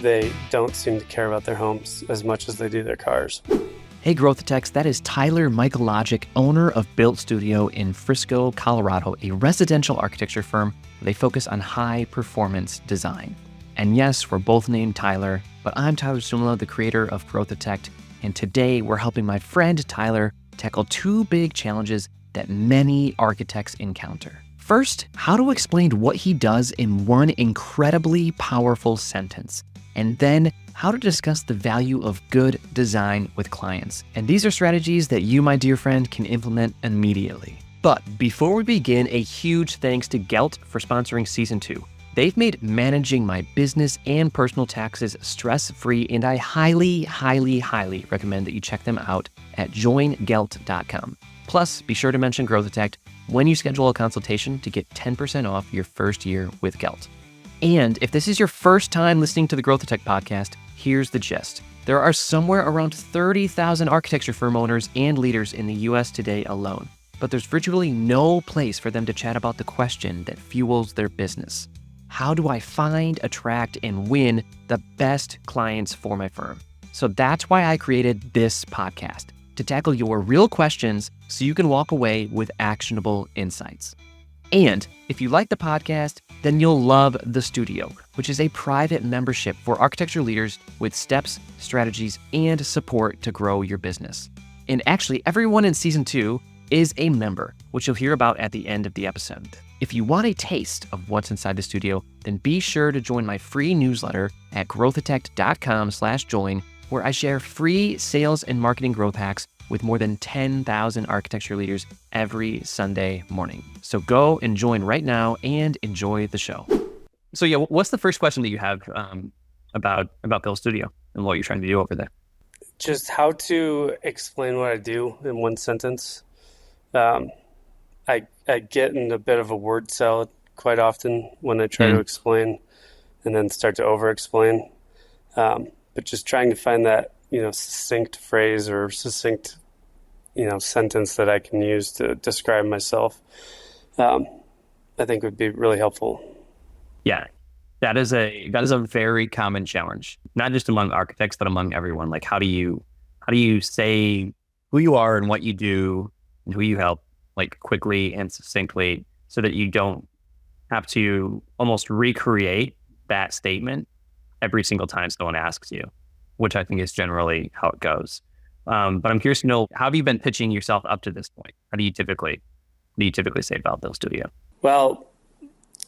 they don't seem to care about their homes as much as they do their cars. Hey Growth Techs, that is Tyler Mikolajczak, owner of Built Studio in Frisco, Colorado, a residential architecture firm. They focus on high performance design. And yes, we're both named Tyler, but I'm Tyler Sumla, the creator of Growth Tech, and today we're helping my friend Tyler tackle two big challenges that many architects encounter. First, how to explain what he does in one incredibly powerful sentence, and then how to discuss the value of good design with clients. And these are strategies that you, my dear friend, can implement immediately. But before we begin, a huge thanks to Gelt for sponsoring Season 2. They've made managing my business and personal taxes stress-free, and I highly, highly, highly recommend that you check them out at joingelt.com. Plus, be sure to mention Growth Detect when you schedule a consultation to get 10% off your first year with Gelt. And if this is your first time listening to the Growth Tech podcast, here's the gist. There are somewhere around 30,000 architecture firm owners and leaders in the US today alone, but there's virtually no place for them to chat about the question that fuels their business. How do I find, attract, and win the best clients for my firm? So that's why I created this podcast, to tackle your real questions so you can walk away with actionable insights. And if you like the podcast, then you'll love The Studio, which is a private membership for architecture leaders with steps, strategies, and support to grow your business. And actually, everyone in Season 2 is a member, which you'll hear about at the end of the episode. If you want a taste of what's inside The Studio, then be sure to join my free newsletter at growthatech.com/join, where I share free sales and marketing growth hacks with more than 10,000 architecture leaders every Sunday morning. So go and join right now and enjoy the show. So yeah, what's the first question that you have about Built Studio and what you're trying to do over there? Just how to explain what I do in one sentence. I get in a bit of a word salad quite often when I try to explain and then start to over-explain. But just trying to find that, succinct phrase or succinct, sentence that I can use to describe myself, I think would be really helpful. Yeah, that is a very common challenge, not just among architects, but among everyone. Like, how do you say who you are and what you do and who you help, like, quickly and succinctly, so that you don't have to almost recreate that statement every single time someone asks you, which I think is generally how it goes. But I'm curious to know, how have you been pitching yourself up to this point? What do you typically say about Built Studio? Well,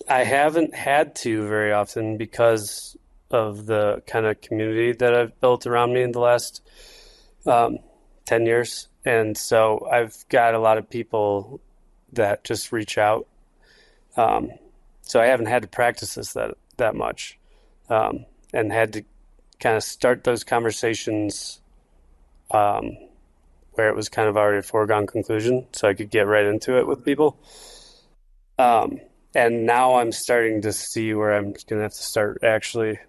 I haven't had to very often because of the kind of community that I've built around me in the last 10 years. And so I've got a lot of people that just reach out. So I haven't had to practice this that much, and had to kind of start those conversations where it was kind of already a foregone conclusion, so I could get right into it with people. And now I'm starting to see where I'm going to have to start actually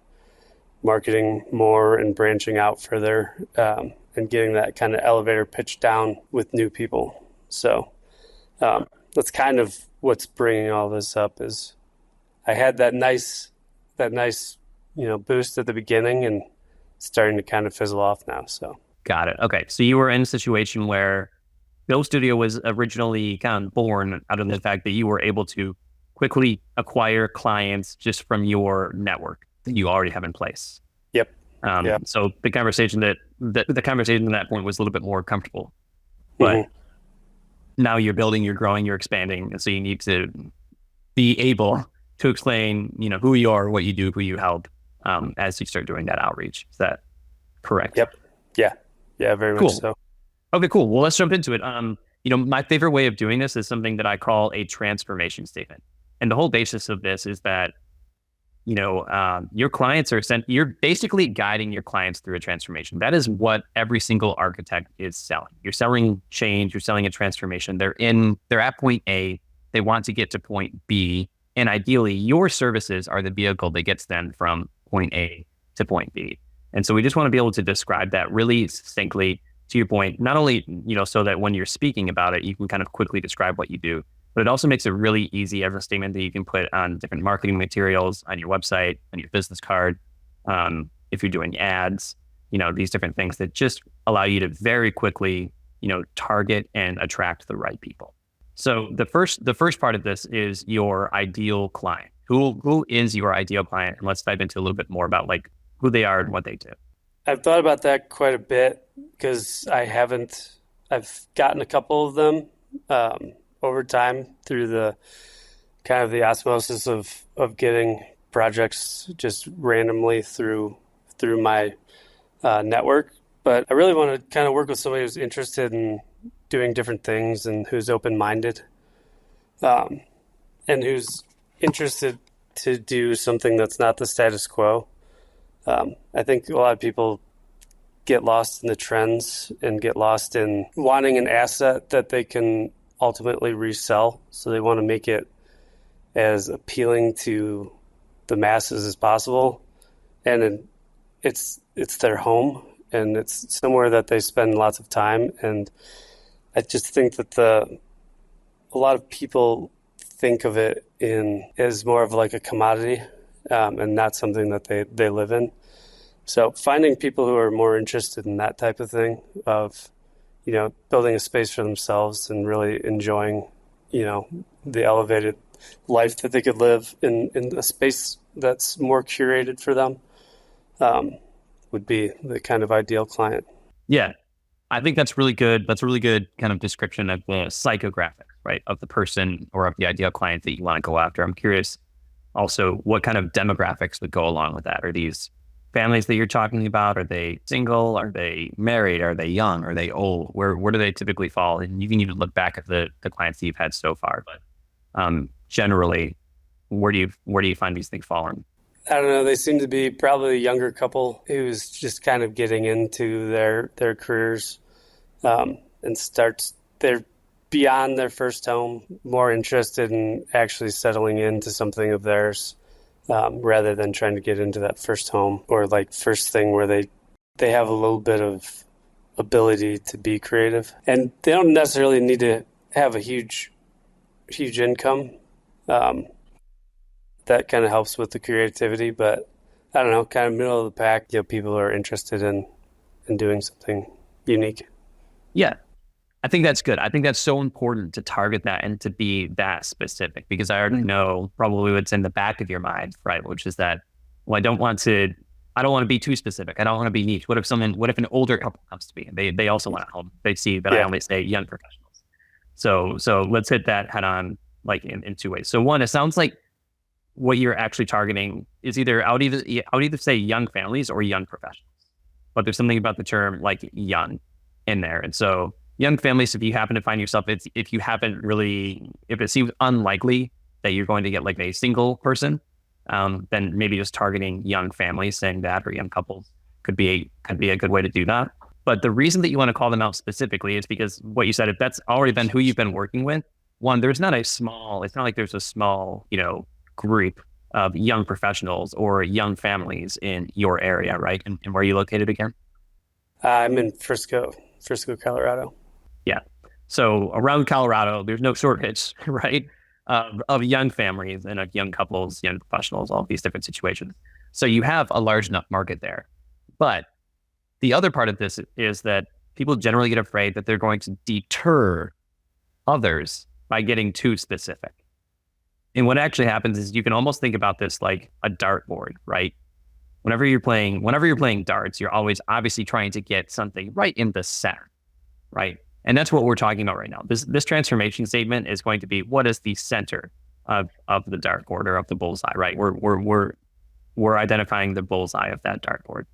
marketing more and branching out further, and getting that kind of elevator pitch down with new people. So that's kind of what's bringing all this up. Is I had that nice boost at the beginning, and starting to kind of fizzle off now. So got it. Okay, so you were in a situation where Built Studio was originally kind of born out of the fact that you were able to quickly acquire clients just from your network that you already have in place. Yep. So the conversation at that point was a little bit more comfortable, but now you're building, you're growing, you're expanding, and so you need to be able to explain, who you are, what you do, who you help, as you start doing that outreach. Is that correct? Yep. Yeah, very cool. much so. Okay, cool. Well, let's jump into it. My favorite way of doing this is something that I call a transformation statement. And the whole basis of this is that, your clients you're basically guiding your clients through a transformation. That is what every single architect is selling. You're selling change, you're selling a transformation. They're at point A, they want to get to point B, and ideally your services are the vehicle that gets them from point A to point B. And so we just want to be able to describe that really succinctly, to your point, not only, so that when you're speaking about it, you can kind of quickly describe what you do, but it also makes it really easy as a statement that you can put on different marketing materials, on your website, on your business card, if you're doing ads, these different things that just allow you to very quickly, target and attract the right people. So the first part of this is your ideal client. Who is your ideal client? And let's dive into a little bit more about like who they are and what they do. I've thought about that quite a bit because I've gotten a couple of them over time through the kind of the osmosis of getting projects just randomly through my network. But I really want to kind of work with somebody who's interested in doing different things and who's open-minded, and who's interested to do something that's not the status quo. I think a lot of people get lost in the trends and get lost in wanting an asset that they can ultimately resell. So they want to make it as appealing to the masses as possible. And it's their home, and it's somewhere that they spend lots of time. And I just think that a lot of people think of it as more of like a commodity, and not something that they live in. So finding people who are more interested in that type of thing of, building a space for themselves and really enjoying, the elevated life that they could live in a space that's more curated for them, would be the kind of ideal client. Yeah, I think that's really good. That's a really good kind of description of the psychographic, right, of the person or of the ideal client that you want to go after. I'm curious also what kind of demographics would go along with that. Are these families that you're talking about? Are they single? Are they married? Are they young? Are they old? Where do they typically fall? And you can even look back at the clients that you've had so far. But generally, where do you find these things falling? I don't know. They seem to be probably a younger couple who's just kind of getting into their careers, and they're beyond their first home, more interested in actually settling into something of theirs, rather than trying to get into that first home or like first thing where they have a little bit of ability to be creative. And they don't necessarily need to have a huge income. That kind of helps with the creativity, but I don't know, kind of middle of the pack, people are interested in doing something unique. Yeah, I think that's good. I think that's so important to target that and to be that specific, because I already know probably what's in the back of your mind, right? Which is that, well, I don't want to be too specific. I don't want to be niche. What if an older couple comes to me and they also want a home? They see that I only say young professionals. So let's hit that head on, like in two ways. So one, it sounds like what you're actually targeting is I would either say young families or young professionals, but there's something about the term like young in there. And so young families, if you happen to find yourself, if it seems unlikely that you're going to get like a single person, then maybe just targeting young families, saying that, or young couples could be a good way to do that. But the reason that you want to call them out specifically is because what you said, if that's already been who you've been working with, one, it's not like there's a small, group of young professionals or young families in your area, right? And where are you located again? I'm in Frisco, Colorado. Yeah. So around Colorado, there's no shortage, right? Of young families and of young couples, young professionals, all of these different situations. So you have a large enough market there. But the other part of this is that people generally get afraid that they're going to deter others by getting too specific. And what actually happens is you can almost think about this like a dartboard, right? Whenever you're playing darts, you're always obviously trying to get something right in the center, right? And that's what we're talking about right now. This transformation statement is going to be, what is the center of the dartboard or of the bullseye, right? We're identifying the bullseye of that dartboard.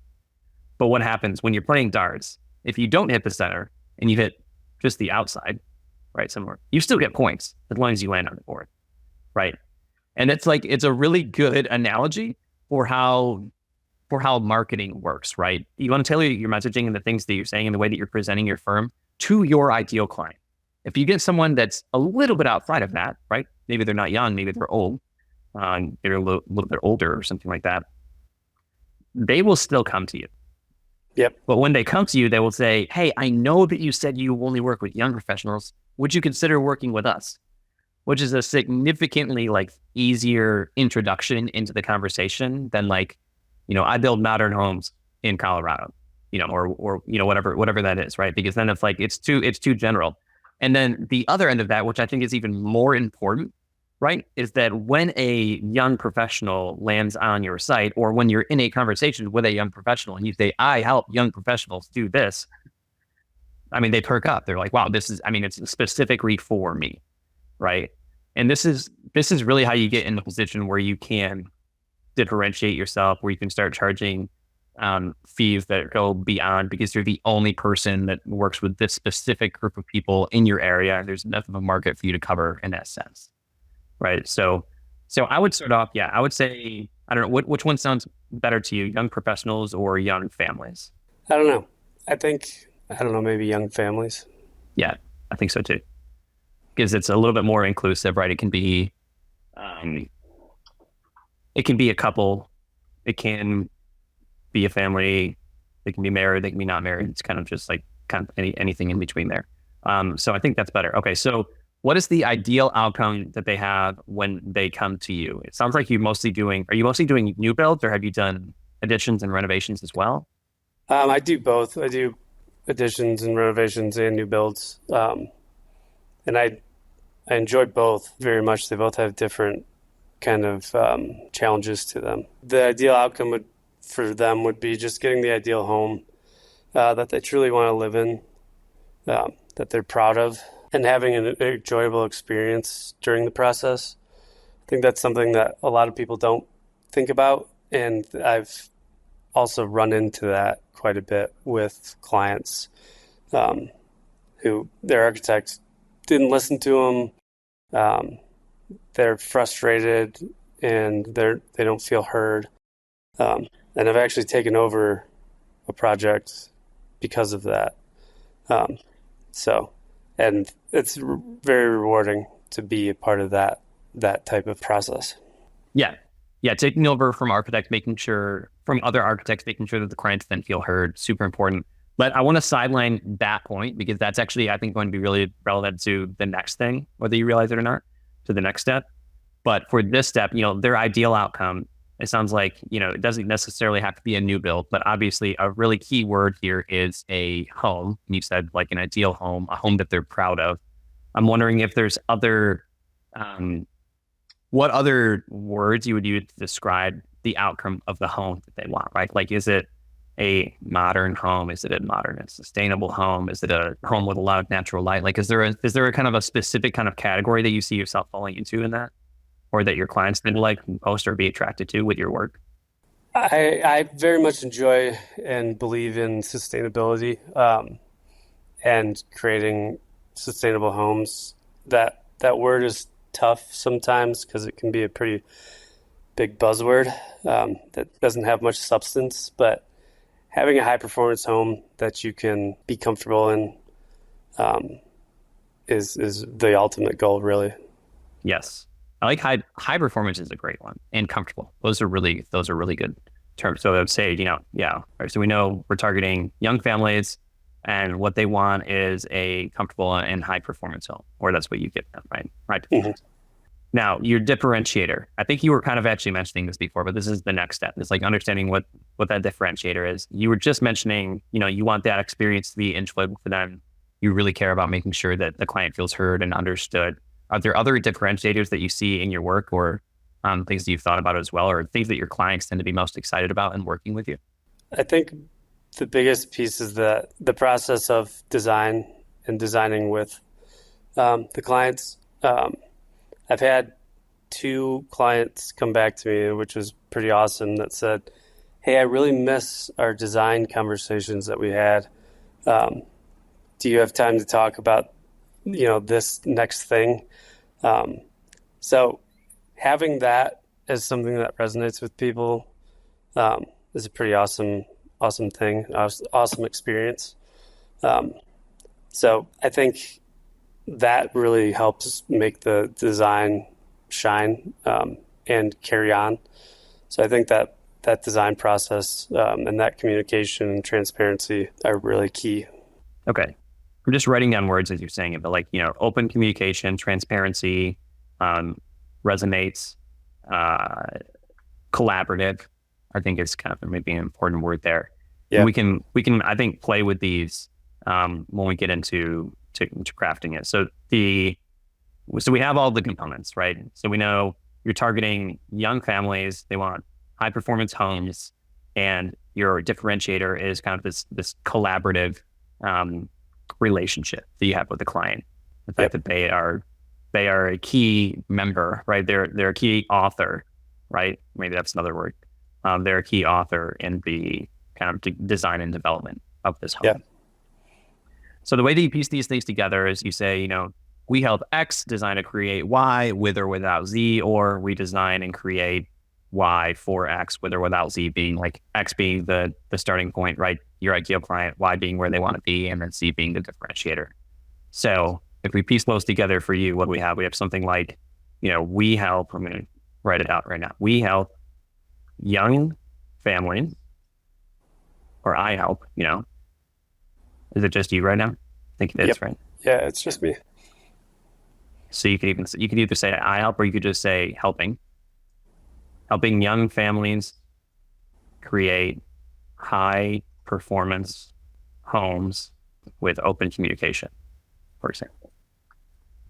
But what happens when you're playing darts, if you don't hit the center and you hit just the outside, right, somewhere, you still get points as long as you land on the board. Right. And it's a really good analogy for how marketing works, right? You want to tailor your messaging and the things that you're saying and the way that you're presenting your firm to your ideal client. If you get someone that's a little bit outside of that, right? Maybe they're not young, maybe they're old, maybe they're a little bit older or something like that. They will still come to you. Yep. But when they come to you, they will say, hey, I know that you said you only work with young professionals. Would you consider working with us? Which is a significantly like easier introduction into the conversation than like, I build modern homes in Colorado, or whatever that is, right? Because then it's like it's too general. And then the other end of that, which I think is even more important, right, is that when a young professional lands on your site, or when you're in a conversation with a young professional and you say, I help young professionals do this, I mean, they perk up. They're like, wow, it's specifically for me, right? And this is really how you get in the position where you can differentiate yourself, where you can start charging fees that go beyond, because you're the only person that works with this specific group of people in your area. There's enough of a market for you to cover in that sense, right? So I would start off, I would say, I don't know, which one sounds better to you, young professionals or young families? I don't know. I don't know, maybe young families. Yeah, I think so too, because it's a little bit more inclusive, right? It can be a couple, it can be a family, they can be married, they can be not married. It's kind of just like anything in between there. So I think that's better. Okay, so what is the ideal outcome that they have when they come to you? It sounds like are you mostly doing new builds, or have you done additions and renovations as well? I do both. I do additions and renovations and new builds. And I enjoy both very much. They both have different kind of challenges to them. The ideal outcome for them would be just getting the ideal home that they truly want to live in, that they're proud of, and having an enjoyable experience during the process. I think that's something that a lot of people don't think about, and I've also run into that quite a bit with clients who their architect didn't listen to them. They're frustrated and they don't feel heard. And I've actually taken over a project because of that. And it's very rewarding to be a part of that type of process. Yeah. Yeah. Taking over from other architects, making sure that the clients then feel heard, super important. But I want to sideline that point, because that's actually, I think, going to be really relevant to the next thing, whether you realize it or not, to the next step. But for this step, their ideal outcome, it sounds like, it doesn't necessarily have to be a new build, but obviously a really key word here is a home. And you said like an ideal home, a home that they're proud of. I'm wondering if there's what other words you would use to describe the outcome of the home that they want, right? Like, is it a modern home? Is it a modern and sustainable home? Is it a home with a lot of natural light? Like, is there a kind of a specific kind of category that you see yourself falling into in that, or that your clients tend to like post or be attracted to with your work? I very much enjoy and believe in sustainability and creating sustainable homes. That word is tough sometimes because it can be a pretty big buzzword that doesn't have much substance, but having a high performance home that you can be comfortable in is the ultimate goal, really. Yes. I like high performance is a great one, and comfortable. Those are really good terms. So I would say, yeah. Right, so we know we're targeting young families, and what they want is a comfortable and high performance home, or that's what you get them, right? Right. Mm-hmm. Now, your differentiator. I think you were kind of actually mentioning this before, but this is the next step. It's like understanding what that differentiator is. You were just mentioning, you want that experience to be enjoyable for them. You really care about making sure that the client feels heard and understood. Are there other differentiators that you see in your work, or things that you've thought about as well, or things that your clients tend to be most excited about in working with you? I think the biggest piece is the process of design and designing with the clients. I've had 2 clients come back to me, which was pretty awesome, that said, hey, I really miss our design conversations that we had. Do you have time to talk about, this next thing? So having that as something that resonates with people is a pretty awesome thing, awesome experience. So I think that really helps make the design shine and carry on. So I think that design process and that communication and transparency are really key. Okay. I'm just writing down words as you're saying it, but like, open communication, transparency, resonates, collaborative. I think is kind of maybe an important word there. And Yeah. we can I think play with these when we get into to crafting it. So we have all the components, right? So we know you're targeting young families. They want high performance homes, and your differentiator is kind of this collaborative relationship that you have with the client. The fact that they are a key member, right? They're a key author, right? Maybe that's another word. They're a key author in the kind of design and development of this home. Yeah. So the way that you piece these things together is you say, we help X design to create Y with or without Z, or we design and create Y for X with or without Z, being like X being the starting point, right? Your ideal client, Y being where they want to be, and then Z being the differentiator. So if we piece those together for you, what do we have? We have something like, we help, I'm going to write it out right now. We help young families, or I help, is it just you right now? I think it is, right? Yeah, it's just me. So you could either say I help, or you could just say helping young families create high performance homes with open communication, for example,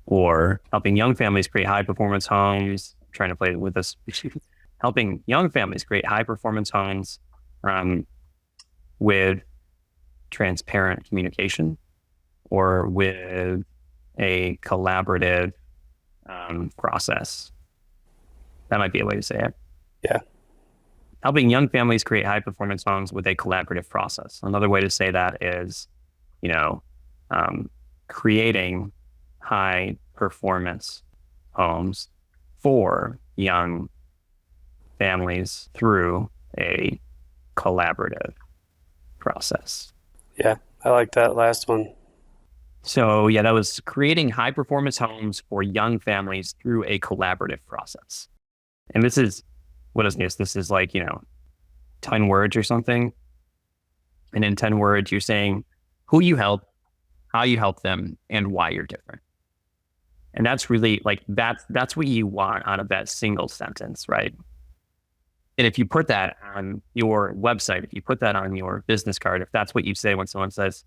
or helping young families create high performance homes. I'm trying to play with this. Helping young families create high performance homes with transparent communication, or with a collaborative process. That might be a way to say it. Yeah. Helping young families create high performance homes with a collaborative process. Another way to say that is, creating high performance homes for young families through a collaborative process. Yeah, I like that last one. So yeah, that was creating high performance homes for young families through a collaborative process. And this is, what is this? This is like, 10 words or something. And in 10 words, you're saying who you help, how you help them, and why you're different. And that's really like, that's what you want out of that single sentence, right? And if you put that on your website, if you put that on your business card, if that's what you say when someone says,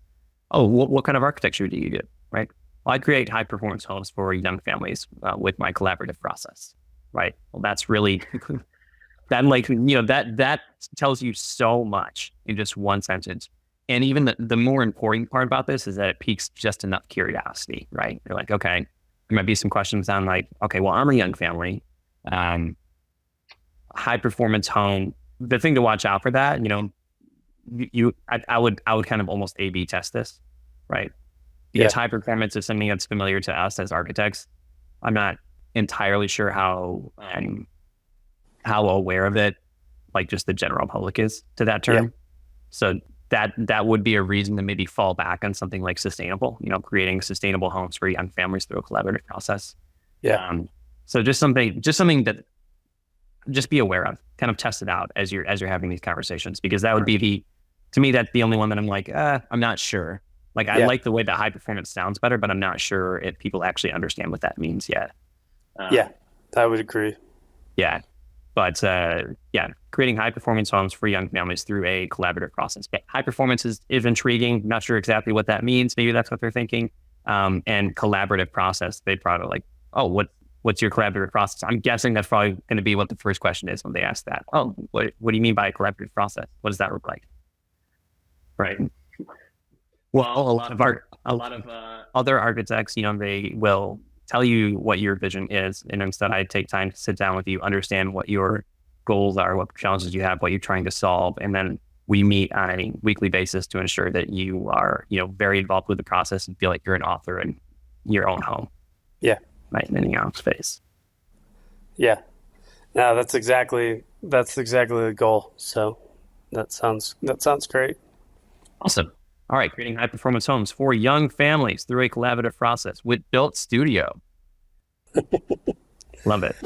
oh, what kind of architecture do you do, right? Well, I create high performance homes for young families with my collaborative process, right? Well, that's really, that tells you so much in just one sentence. And even the more important part about this is that it piques just enough curiosity, right? You're like, okay, there might be some questions on like, okay, well, I'm a young family, high performance home. The thing to watch out for that, I would kind of almost A/B test this, right? Because high performance is something that's familiar to us as architects. I'm not entirely sure how aware of it, like just the general public is to that term. Yeah. So that would be a reason to maybe fall back on something like sustainable, creating sustainable homes for young families through a collaborative process. Yeah. So just something that just be aware of, kind of test it out as you're having these conversations, because that would be to me, that's the only one that I'm like, I'm not sure. Like, I like the way that high performance sounds better, but I'm not sure if people actually understand what that means yet. Yeah, I would agree. Yeah. But creating high performance homes for young families through a collaborative process. High performance is intriguing. Not sure exactly what that means. Maybe that's what they're thinking. And collaborative process, they'd probably like, oh, what's your collaborative process? I'm guessing that's probably going to be what the first question is when they ask that. Oh, what do you mean by a collaborative process? What does that look like? Right. Well, a lot of other architects, they will tell you what your vision is, and instead I take time to sit down with you, understand what your goals are, what challenges you have, what you're trying to solve, and then we meet on a weekly basis to ensure that you are, very involved with the process and feel like you're an author in your own home. Yeah. Right, in your own space. Yeah. No, that's exactly the goal. So that sounds great. Awesome. All right, creating high performance homes for young families through a collaborative process with Built Studio. Love it.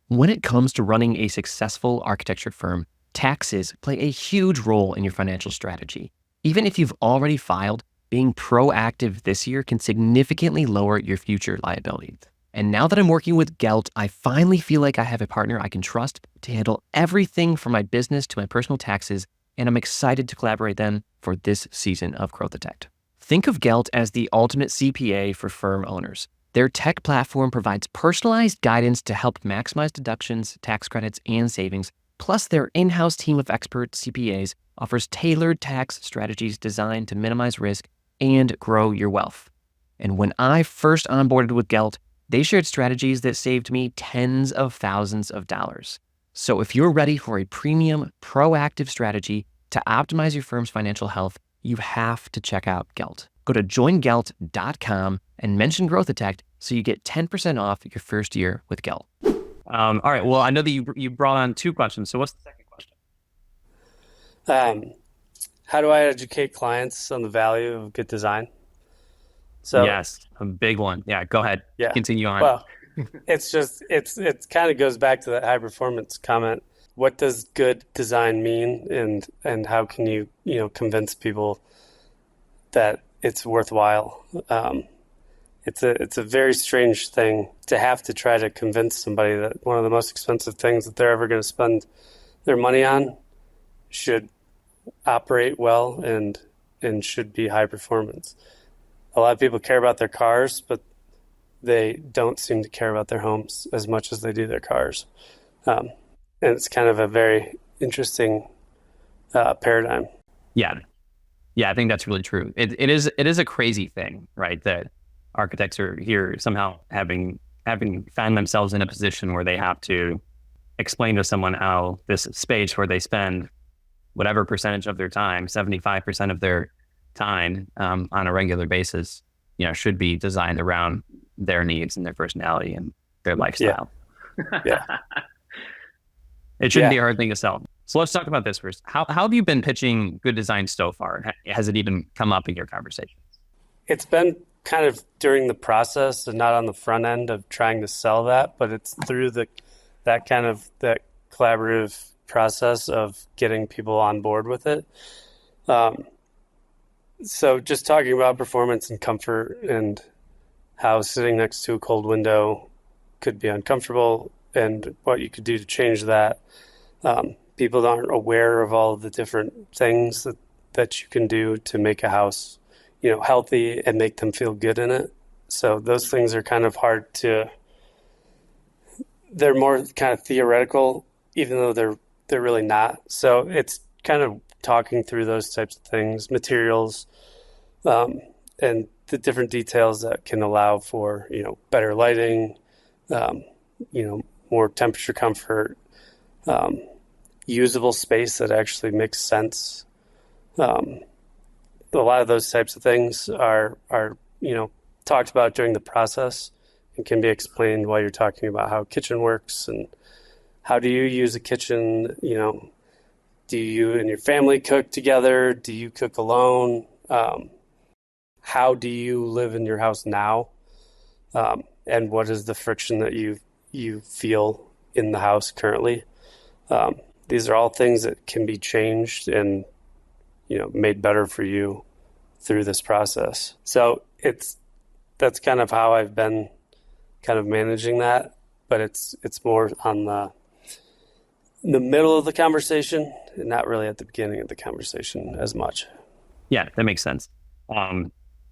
When it comes to running a successful architecture firm, taxes play a huge role in your financial strategy. Even if you've already filed, being proactive this year can significantly lower your future liabilities. And now that I'm working with Gelt, I finally feel like I have a partner I can trust to handle everything from my business to my personal taxes, and I'm excited to collaborate them for this season of Growth Attacked. Think of Gelt as the ultimate CPA for firm owners. Their tech platform provides personalized guidance to help maximize deductions, tax credits, and savings. Plus, their in-house team of expert CPAs offers tailored tax strategies designed to minimize risk and grow your wealth. And when I first onboarded with Gelt, they shared strategies that saved me tens of thousands of dollars. So if you're ready for a premium, proactive strategy to optimize your firm's financial health, you have to check out Gelt. Go to joingelt.com and mention Growth Attacked so you get 10% off your first year with Gelt. All right. Well, I know that you brought on 2 questions. So what's the second question? How do I educate clients on the value of good design? So yes, a big one. Yeah, go ahead. Yeah. Continue on. Well, it kind of goes back to that high performance comment. What does good design mean, and how can you convince people that it's worthwhile? It's a very strange thing to have to try to convince somebody that one of the most expensive things that they're ever going to spend their money on should operate well and should be high performance. A lot of people care about their cars, but they don't seem to care about their homes as much as they do their cars. And it's kind of a very interesting paradigm. Yeah, I think that's really true. It is a crazy thing, right? That architects are here somehow having found themselves in a position where they have to explain to someone how this space where they spend whatever percentage of their time, 75% of their time on a regular basis, should be designed around their needs and their personality and their lifestyle. Yeah. It shouldn't be a hard thing to sell. So let's talk about this first. How have you been pitching good design so far? Has it even come up in your conversations? It's been kind of during the process and not on the front end of trying to sell that, but it's through that collaborative process of getting people on board with it. So just talking about performance and comfort and how sitting next to a cold window could be uncomfortable and what you could do to change that. People aren't aware of all the different things that you can do to make a house, healthy and make them feel good in it. So those things are kind of hard they're more kind of theoretical, even though they're really not. So it's kind of talking through those types of things, materials, and the different details that can allow for, better lighting, more temperature comfort, usable space that actually makes sense. A lot of those types of things are talked about during the process and can be explained while you're talking about how a kitchen works and how do you use a kitchen. Do you and your family cook together? Do you cook alone? How do you live in your house now? And what is the friction that you feel in the house currently? These are all things that can be changed and made better for you through this process. So that's kind of how I've been kind of managing that, but it's more on the middle of the conversation and not really at the beginning of the conversation as much. Yeah, that makes sense.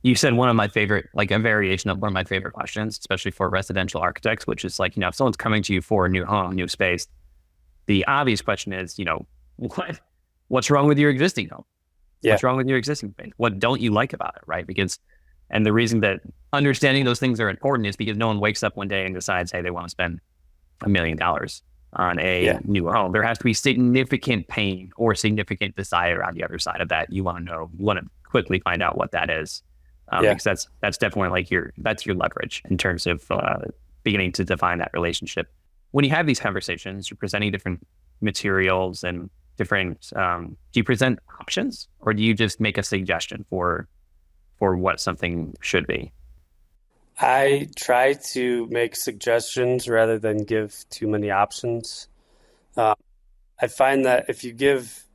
You said one of my favorite, like a variation of one of my favorite questions, especially for residential architects, which is like, if someone's coming to you for a new home, new space, the obvious question is, what's wrong with your existing home? Yeah. What's wrong with your existing space? What don't you like about it, right? And the reason that understanding those things are important is because no one wakes up one day and decides, hey, they want to spend $1 million on a new home. There has to be significant pain or significant desire on the other side of that. You want to quickly find out what that is. Because that's definitely like that's your leverage in terms of beginning to define that relationship. When you have these conversations, you're presenting different materials and different, do you present options or do you just make a suggestion for what something should be? I try to make suggestions rather than give too many options. I find that if you give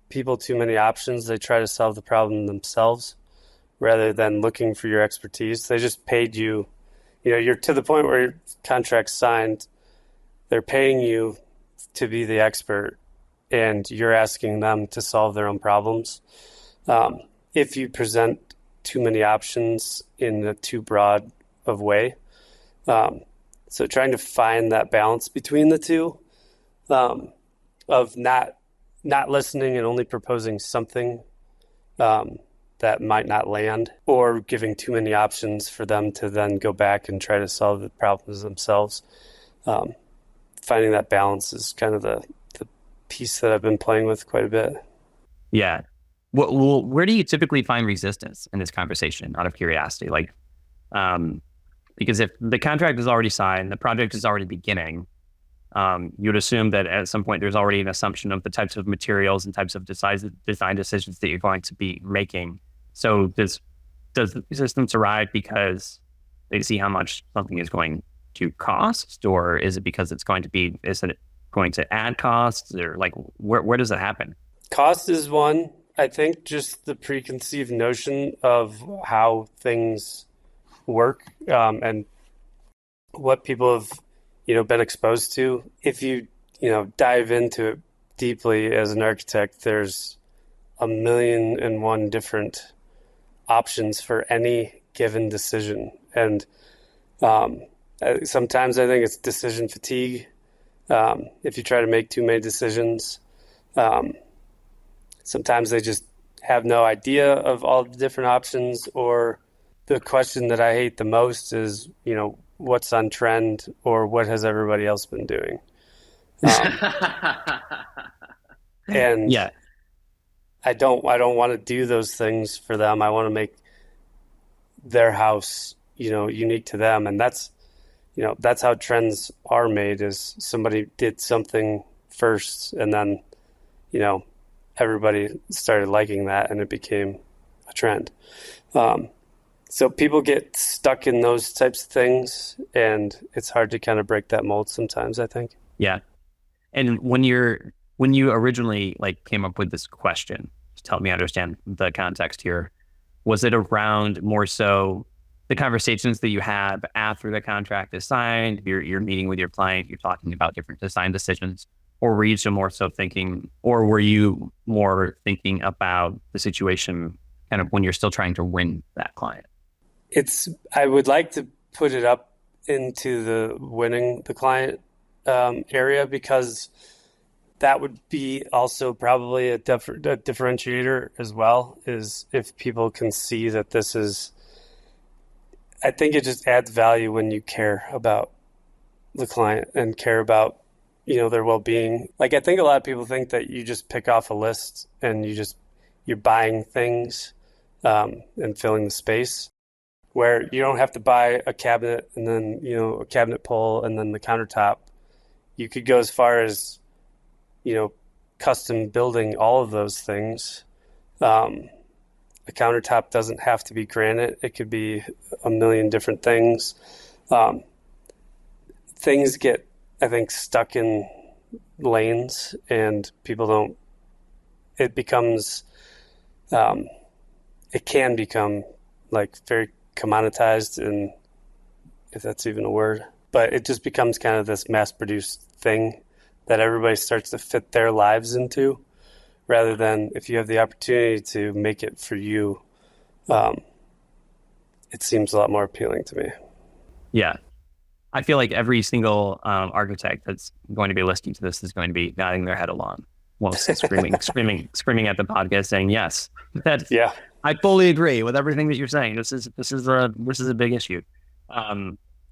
people too many options, they try to solve the problem themselves rather than looking for your expertise. They just paid you, you're to the point where your contract's signed, they're paying you to be the expert, and you're asking them to solve their own problems. If you present too many options in a too broad of way. So trying to find that balance between the two, of not listening and only proposing something that might not land, or giving too many options for them to then go back and try to solve the problems themselves. Finding that balance is kind of the piece that I've been playing with quite a bit. Yeah. Well, where do you typically find resistance in this conversation, out of curiosity? Like, because if the contract is already signed, the project is already beginning, you'd assume that at some point there's already an assumption of the types of materials and types of design decisions that you're going to be making. So does the resistance arrive because they see how much something is going to cost, or is it because is it going to add costs, or like where does it happen? Cost is one. I think just the preconceived notion of how things work, and what people have, been exposed to. If you, dive into it deeply as an architect, there's 1,000,001 different options for any given decision. And sometimes I think it's decision fatigue. If you try to make too many decisions, sometimes they just have no idea of all the different options. Or the question that I hate the most is, what's on trend, or what has everybody else been doing? And Yeah. I don't want to do those things for them. I want to make their house, unique to them. And that's how trends are made, is somebody did something first, and then, everybody started liking that, and it became a trend. So people get stuck in those types of things, and it's hard to kind of break that mold sometimes, I think. Yeah. And when you originally came up with this question, just help me understand the context here, was it around more so the conversations that you have after the contract is signed, you're meeting with your client, you're talking about different design decisions, or were you were you more thinking about the situation kind of when you're still trying to win that client? I would like to put it up into the winning the client area, because that would be also probably a differentiator as well, is if people can see that this is, I think it just adds value when you care about the client and care about, their well-being. I think a lot of people think that you just pick off a list and you're buying things, and filling the space, where you don't have to buy a cabinet and then, a cabinet pole and then the countertop. You could go as far as, custom building all of those things. A countertop doesn't have to be granite. It could be 1,000,000 different things. Things get, I think, stuck in lanes, and people it can become very commoditized, and if that's even a word, but it just becomes kind of this mass-produced thing that everybody starts to fit their lives into, rather than if you have the opportunity to make it for you. It seems a lot more appealing to me. Yeah. I feel like every single architect that's going to be listening to this is going to be nodding their head along, while screaming at the podcast, saying, "Yes, yeah, I fully agree with everything that you're saying. This is a big issue."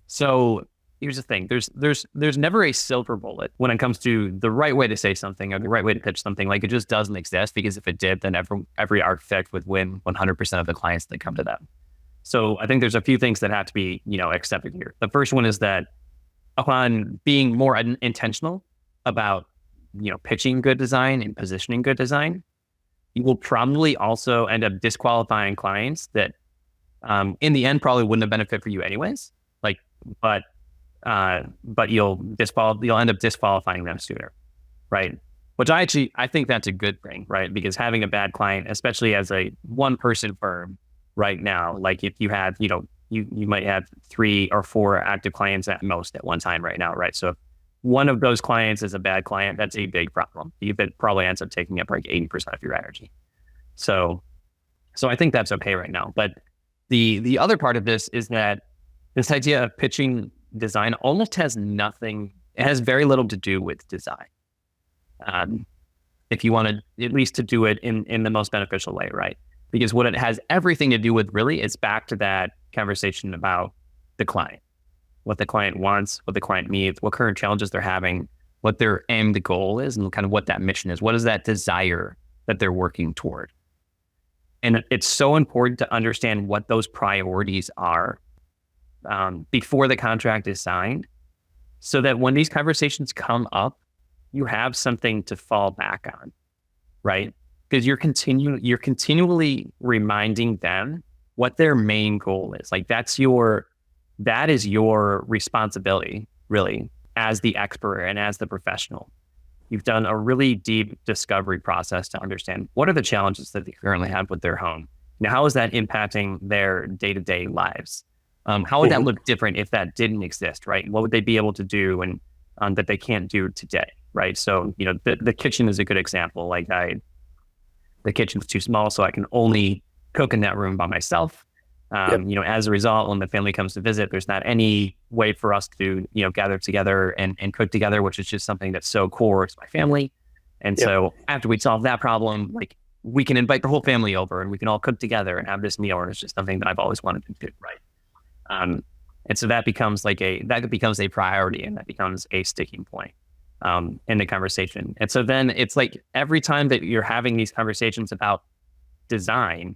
So here's the thing: there's never a silver bullet when it comes to the right way to say something or the right way to pitch something. It just doesn't exist, because if it did, then every architect would win 100% of the clients that come to them. So I think there's a few things that have to be, accepted here. The first one is that upon being more intentional about, pitching good design and positioning good design, you will probably also end up disqualifying clients that, in the end, probably wouldn't have been a fit for you anyways. But you'll end up disqualifying them sooner, right? Which I think that's a good thing, right? Because having a bad client, especially as a one-person firm right now, if you had, you might have 3 or 4 active clients at most at one time right now, right? So if one of those clients is a bad client, that's a big problem. It probably ends up taking up like 80% of your energy. So I think that's okay right now. But the other part of this is that this idea of pitching design almost has nothing, it has very little to do with design. If you want to, at least to do it in the most beneficial way, right? Because what it has everything to do with really is back to that conversation about the client, what the client wants, what the client needs, what current challenges they're having, what their end goal is, and kind of what that mission is. What is that desire that they're working toward? And it's so important to understand what those priorities are before the contract is signed, so that when these conversations come up, you have something to fall back on, right? Because you're continually reminding them what their main goal is. Like that is your responsibility, really, as the expert and as the professional. You've done a really deep discovery process to understand what are the challenges that they currently have with their home. Now, how is that impacting their day-to-day lives? How would that look different if that didn't exist, right? What would they be able to do and that they can't do today, right? So, the kitchen is a good example. Like the kitchen's too small, so I can only cook in that room by myself. As a result, when the family comes to visit, there's not any way for us to, gather together and cook together, which is just something that's so core to my family. And so after we solve that problem, like we can invite the whole family over and we can all cook together and have this meal. And it's just something that I've always wanted to do, right? And so that becomes a priority, and that becomes a sticking point in the conversation. And so then it's like every time that you're having these conversations about design,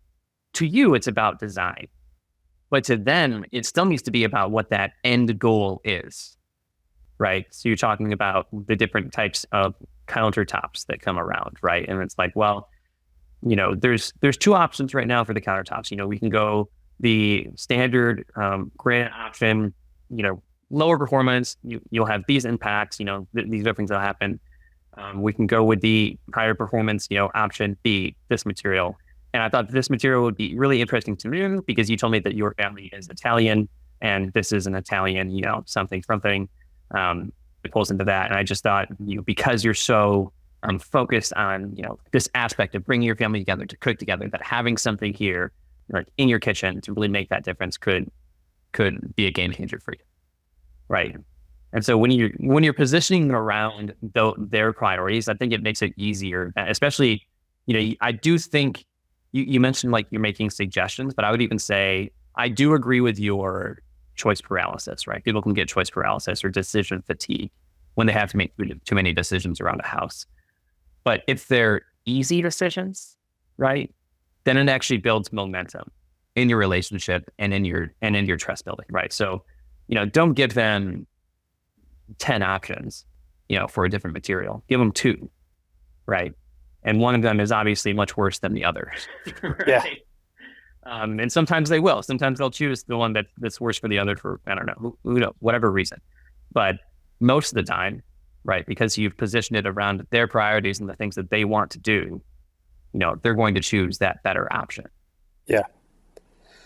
to you, it's about design. But to them, it still needs to be about what that end goal is, right? So you're talking about the different types of countertops that come around, right? And it's like, well, there's 2 options right now for the countertops. We can go the standard granite option, lower performance. You'll have these impacts, these other things that happen. We can go with the higher performance, option B, this material. And I thought this material would be really interesting to me because you told me that your family is Italian and this is an Italian, something. It pulls into that. And I just thought, because you're so focused on, this aspect of bringing your family together to cook together, that having something here, like in your kitchen, to really make that difference could be a game changer for you, right? And so when you're positioning around their priorities, I think it makes it easier, especially, I do think. You mentioned like you're making suggestions, but I would even say I do agree with your choice paralysis, right? People can get choice paralysis or decision fatigue when they have to make too many decisions around a house. But if they're easy decisions, right, then it actually builds momentum in your relationship and in your trust building, right? So, don't give them 10 options, for a different material. Give them 2, right? And one of them is obviously much worse than the other. Right? Yeah. And sometimes they will. Sometimes they'll choose the one that's worse for the other for, I don't know, who knows, whatever reason. But most of the time, right, because you've positioned it around their priorities and the things that they want to do, they're going to choose that better option. Yeah.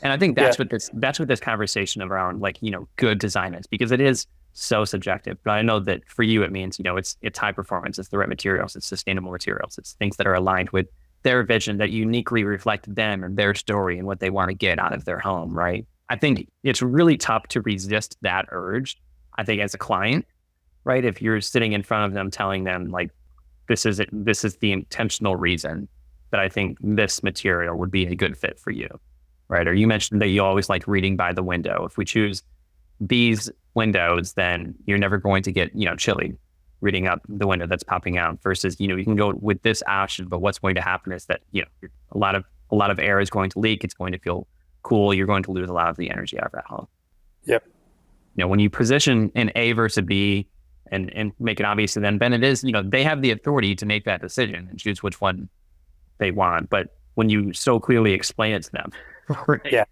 And I think that's what this conversation around like, good design is, because it is so subjective. But I know that for you, it means, it's high performance, it's the right materials, it's sustainable materials, it's things that are aligned with their vision that uniquely reflect them and their story and what they want to get out of their home, right? I think it's really tough to resist that urge, I think, as a client, right? If you're sitting in front of them telling them like, this is the intentional reason that I think this material would be a good fit for you, right? Or you mentioned that you always like reading by the window. If we choose these windows, then you're never going to get, chilly reading out the window that's popping out, versus, you can go with this option, but what's going to happen is that, a lot of air is going to leak. It's going to feel cool. You're going to lose a lot of the energy out of that home. Yep. When you position an A versus B and make it obvious to them, then it is, they have the authority to make that decision and choose which one they want. But when you so clearly explain it to them, right, yeah,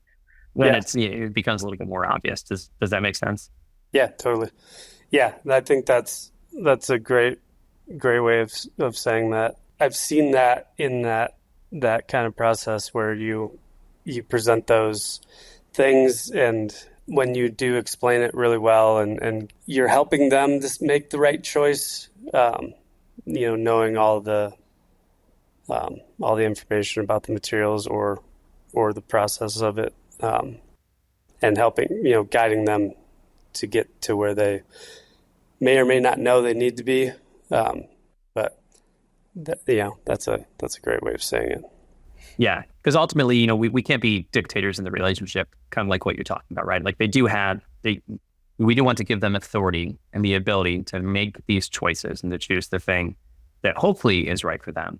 then it becomes a little bit more obvious. Does that make sense? Yeah, totally. Yeah, I think that's a great way of saying that. I've seen that in that kind of process where you present those things, and when you do explain it really well and you're helping them to make the right choice, knowing all the information about the materials or the process of it, and helping, guiding them to get to where they may or may not know they need to be. But that's a great way of saying it. Yeah, because ultimately, we can't be dictators in the relationship, kind of like what you're talking about, right? Like we do want to give them authority and the ability to make these choices and to choose the thing that hopefully is right for them.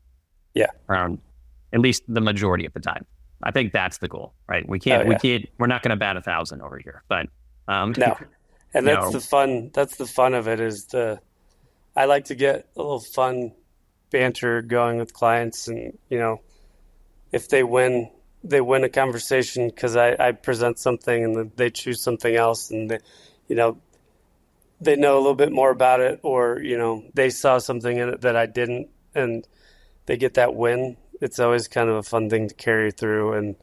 Yeah. At least the majority of the time. I think that's the goal, right? We're not going to bat 1,000 over here, but no. And that's the fun. That's the fun of it I like to get a little fun banter going with clients, and, if they win a conversation because I present something and they choose something else, and they know a little bit more about it, or, they saw something in it that I didn't, and they get that win. It's always kind of a fun thing to carry through, and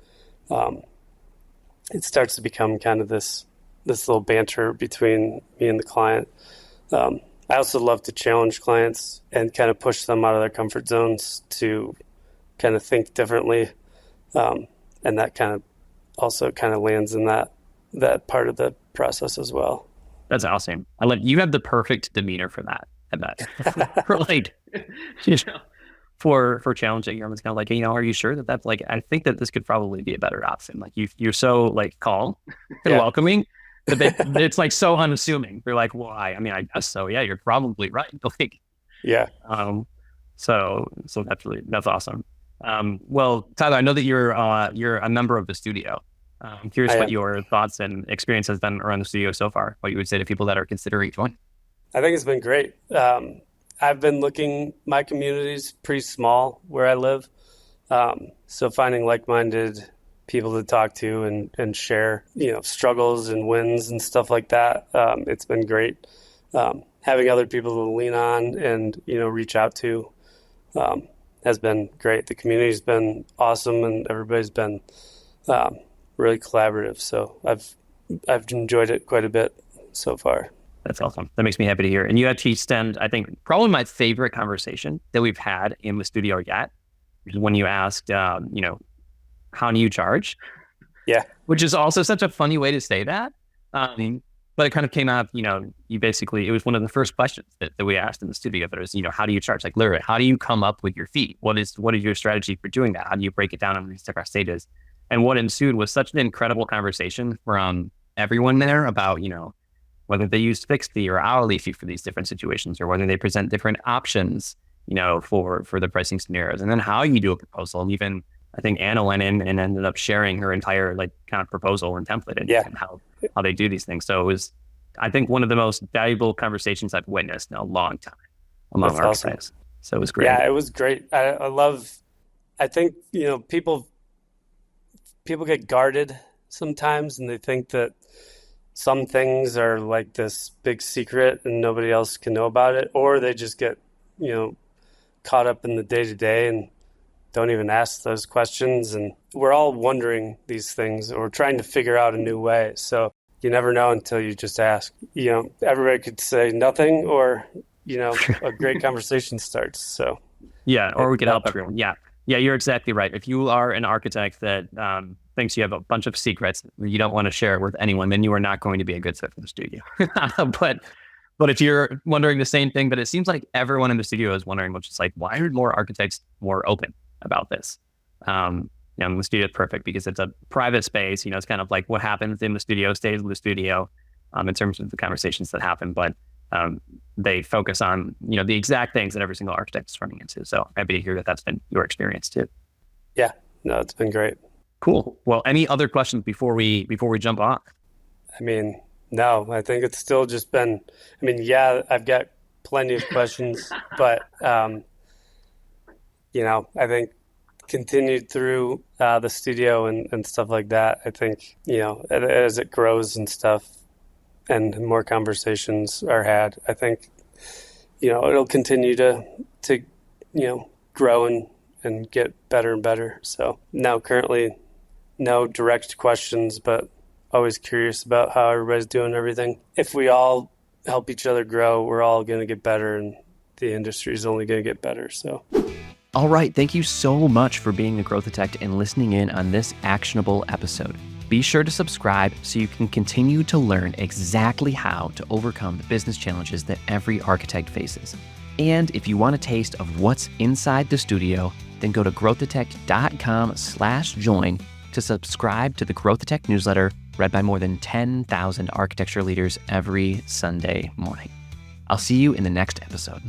it starts to become kind of this little banter between me and the client. I also love to challenge clients and kind of push them out of their comfort zones to kind of think differently, and that kind of also kind of lands in that part of the process as well. That's awesome. You have the perfect demeanor for that. I bet. For challenging, you're almost kind of like, are you sure that's like, I think that this could probably be a better option. Like you're so like calm and welcoming that it's like so unassuming. They're like, well, I guess so. Yeah, you're probably right. Like, yeah. So that's awesome. Well, Tyler, I know that you're a member of the studio. I'm curious what your thoughts and experience has been around the studio so far. What you would say to people that are considering joining. I think it's been great. I've been my community's pretty small where I live. So finding like-minded people to talk to and share, struggles and wins and stuff like that. It's been great. Having other people to lean on and, reach out to, has been great. The community's been awesome, and everybody's been, really collaborative. So I've enjoyed it quite a bit so far. That's awesome. That makes me happy to hear. And you actually stemmed, I think, probably my favorite conversation that we've had in the studio yet, which is when you asked, how do you charge? Yeah. Which is also such a funny way to say that. But it kind of came out, it was one of the first questions that we asked in the studio. That was, how do you charge? Like, literally, how do you come up with your fee? What is your strategy for doing that? How do you break it down on these different stages? And what ensued was such an incredible conversation from everyone there about, whether they use fixed fee or hourly fee for these different situations, or whether they present different options, for the pricing scenarios, and then how you do a proposal. And even I think Anna went in and ended up sharing her entire kind of proposal and template and how they do these things. So it was, I think, one of the most valuable conversations I've witnessed in a long time among architects. Awesome. So it was great. Yeah, it was great. I think, people get guarded sometimes, and they think that some things are like this big secret and nobody else can know about it, or they just get, caught up in the day-to-day and don't even ask those questions. And we're all wondering these things, or trying to figure out a new way. So you never know until you just ask. Everybody could say nothing, or, a great conversation starts. So or we could help everyone. Yeah, you're exactly right. If you are an architect that thinks you have a bunch of secrets you don't want to share with anyone, then you are not going to be a good fit for the studio. But if you're wondering the same thing, but it seems like everyone in the studio is wondering, which is like, why are more architects more open about this? The studio is perfect because it's a private space. It's kind of like what happens in the studio stays in the studio, in terms of the conversations that happen. But they focus on, the exact things that every single architect is running into. So happy to hear that that's been your experience too. Yeah, no, it's been great. Cool. Well, any other questions before we jump off? No, I think it's still just been, I've got plenty of questions, but, I think continued through the studio and stuff like that, I think, as it grows and stuff and more conversations are had, I think, it'll continue to grow and get better and better. So now currently no direct questions, but always curious about how everybody's doing everything. If we all help each other grow, we're all going to get better, and the industry is only going to get better. So, all right, thank you so much for being a growth architect and listening in on this actionable episode. Be sure to subscribe so you can continue to learn exactly how to overcome the business challenges that every architect faces. And if you want a taste of what's inside the studio, then go to growthdetect.com/join to subscribe to the Growth Detect newsletter read by more than 10,000 architecture leaders every Sunday morning. I'll see you in the next episode.